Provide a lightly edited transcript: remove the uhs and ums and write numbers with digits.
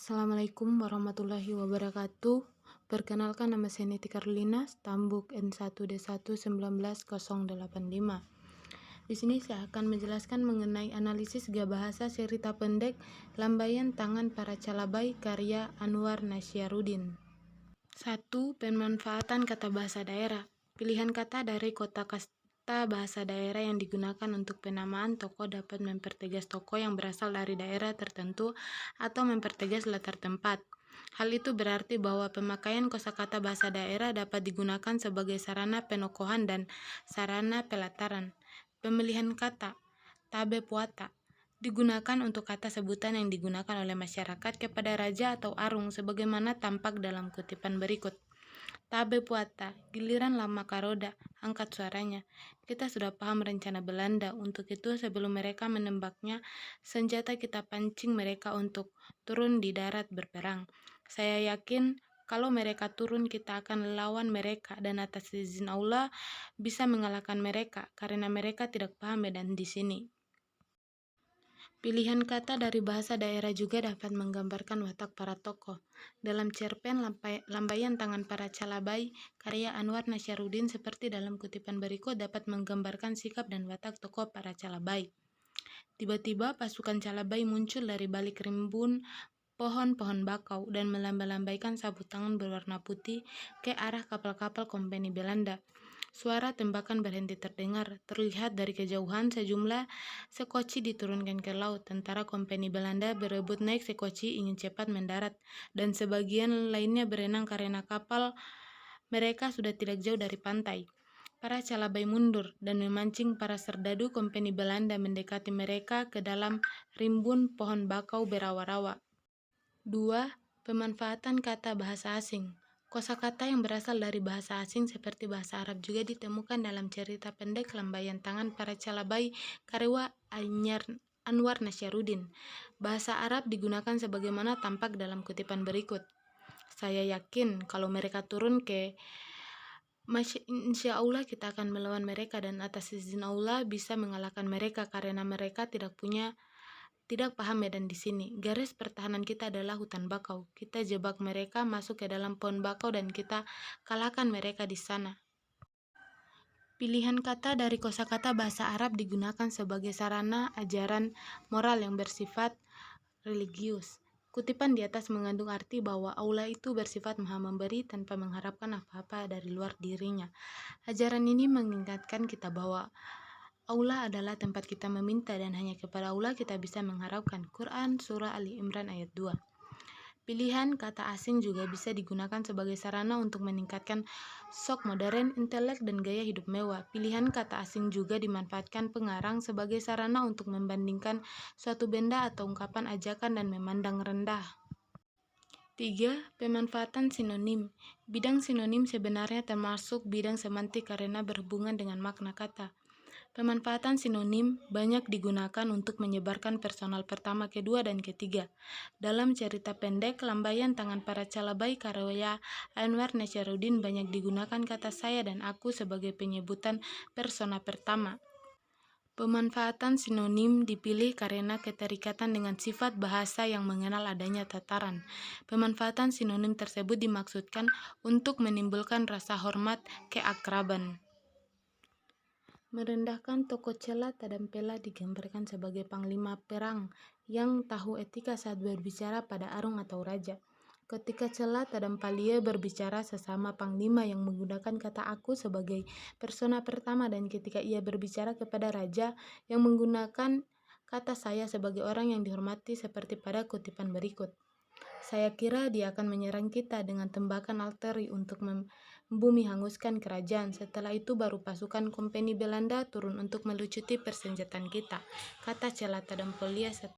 Assalamualaikum warahmatullahi wabarakatuh. Perkenalkan, nama saya Niti Carolina, Stambuk N1D1 19 085. Di sini saya akan menjelaskan mengenai analisis gaya bahasa cerita pendek Lambaian Tangan Para Calabai karya Anwar Nasyarudin. 1. Pemanfaatan kata bahasa daerah. Pilihan kata dari kotakata bahasa daerah yang digunakan untuk penamaan tokoh dapat mempertegas tokoh yang berasal dari daerah tertentu atau mempertegas latar tempat. Hal itu berarti bahwa pemakaian kosakata bahasa daerah dapat digunakan sebagai sarana penokohan dan sarana pelataran. Pemilihan kata tabe puata digunakan untuk kata sebutan yang digunakan oleh masyarakat kepada raja atau arung sebagaimana tampak dalam kutipan berikut. Tabe puata, giliran lama karoda, angkat suaranya. Kita sudah paham rencana Belanda, untuk itu sebelum mereka menembaknya, senjata kita pancing mereka untuk turun di darat berperang. Saya yakin kalau mereka turun kita akan lawan mereka dan atas izin Allah bisa mengalahkan mereka karena mereka tidak paham medan di sini. Pilihan kata dari bahasa daerah juga dapat menggambarkan watak para tokoh. Dalam cerpen Lambaian Tangan Para Calabai karya Anwar Nasyarudin seperti dalam kutipan berikut dapat menggambarkan sikap dan watak tokoh para calabai. Tiba-tiba pasukan calabai muncul dari balik rimbun pohon-pohon bakau dan melambai-lambaikan sabut tangan berwarna putih ke arah kapal-kapal kompeni Belanda. Suara tembakan berhenti terdengar. Terlihat dari kejauhan sejumlah sekoci diturunkan ke laut. Tentara kompeni Belanda berebut naik sekoci ingin cepat mendarat, dan sebagian lainnya berenang karena kapal mereka sudah tidak jauh dari pantai. Para calabai mundur dan memancing para serdadu kompeni Belanda mendekati mereka ke dalam rimbun pohon bakau berawa-rawa. 2. Pemanfaatan kata bahasa asing. Kosakata yang berasal dari bahasa asing seperti bahasa Arab juga ditemukan dalam cerita pendek Lambaian Tangan Para Calabai karya Anwar Nasyarudin. Bahasa Arab digunakan sebagaimana tampak dalam kutipan berikut. Saya yakin kalau mereka turun ke Insya Allah kita akan melawan mereka dan atas izin Allah bisa mengalahkan mereka karena mereka tidak paham medan di sini. Garis pertahanan kita adalah hutan bakau. Kita jebak mereka masuk ke dalam pohon bakau dan kita kalahkan mereka di sana. Pilihan kata dari kosakata bahasa Arab digunakan sebagai sarana ajaran moral yang bersifat religius. Kutipan di atas mengandung arti bahwa Allah itu bersifat maha memberi tanpa mengharapkan apa-apa dari luar dirinya. Ajaran ini mengingatkan kita bahwa Allah adalah tempat kita meminta dan hanya kepada Allah kita bisa mengharapkan. Quran Surah Ali Imran ayat 2. Pilihan kata asing juga bisa digunakan sebagai sarana untuk meningkatkan sok modern, intelek, dan gaya hidup mewah. Pilihan kata asing juga dimanfaatkan pengarang sebagai sarana untuk membandingkan suatu benda atau ungkapan ajakan dan memandang rendah. 3. Pemanfaatan sinonim. Bidang sinonim sebenarnya termasuk bidang semantik karena berhubungan dengan makna kata. Pemanfaatan sinonim banyak digunakan untuk menyebarkan personal pertama, kedua, dan ketiga. Dalam cerita pendek Lambaian Tangan Para Calabai karya Anwar Nasyarudin banyak digunakan kata saya dan aku sebagai penyebutan persona pertama. Pemanfaatan sinonim dipilih karena keterikatan dengan sifat bahasa yang mengenal adanya tataran. Pemanfaatan sinonim tersebut dimaksudkan untuk menimbulkan rasa hormat keakraban. Merendahkan tokoh Cela Tadampela digambarkan sebagai panglima perang yang tahu etika saat berbicara pada arung atau raja. Ketika Cela Tadampalia berbicara sesama panglima yang menggunakan kata aku sebagai persona pertama dan ketika ia berbicara kepada raja yang menggunakan kata saya sebagai orang yang dihormati seperti pada kutipan berikut. Saya kira dia akan menyerang kita dengan tembakan arteri untuk membumi hanguskan kerajaan. Setelah itu baru pasukan kompeni Belanda turun untuk melucuti persenjataan kita, kata Cela Tadampalia